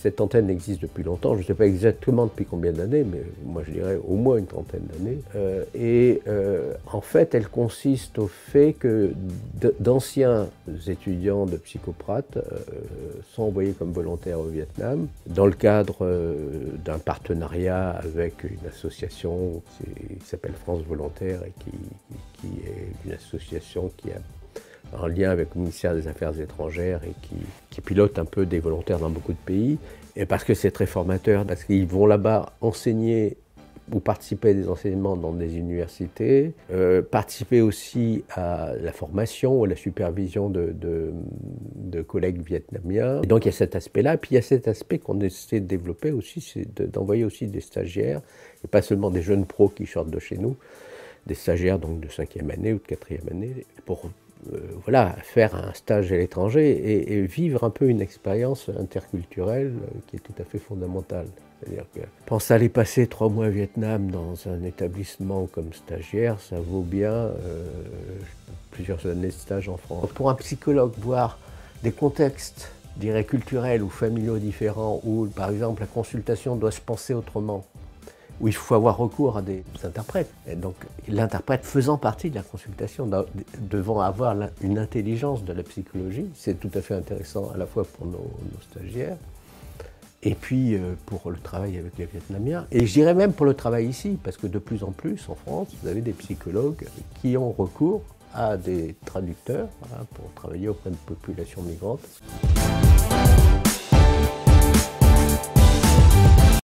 Cette antenne existe depuis longtemps, je ne sais pas exactement depuis combien d'années, mais moi je dirais au moins une trentaine d'années. En fait, elle consiste au fait que d'anciens étudiants de psychoprate sont envoyés comme volontaires au Vietnam dans le cadre d'un partenariat avec une association qui s'appelle France Volontaire et qui est une association qui a en lien avec le ministère des Affaires étrangères et qui pilote un peu des volontaires dans beaucoup de pays. Et parce que c'est très formateur, parce qu'ils vont là-bas enseigner ou participer à des enseignements dans des universités, participer aussi à la formation ou à la supervision de collègues vietnamiens. Et donc il y a cet aspect-là, puis il y a cet aspect qu'on essaie de développer aussi, c'est d'envoyer aussi des stagiaires, et pas seulement des jeunes pros qui sortent de chez nous, des stagiaires donc de 5e année ou de 4e année, pour voilà, faire un stage à l'étranger et vivre un peu une expérience interculturelle qui est tout à fait fondamentale. C'est-à-dire que penser à aller passer 3 mois au Vietnam dans un établissement comme stagiaire, ça vaut bien plusieurs années de stage en France. Pour un psychologue, voir des contextes, je dirais, culturels ou familiaux différents, où par exemple la consultation doit se penser autrement, où il faut avoir recours à des interprètes. Et donc l'interprète faisant partie de la consultation, devant avoir une intelligence de la psychologie, c'est tout à fait intéressant à la fois pour nos stagiaires, et puis pour le travail avec les Vietnamiens, et je dirais même pour le travail ici, parce que de plus en plus en France, vous avez des psychologues qui ont recours à des traducteurs pour travailler auprès de populations migrantes.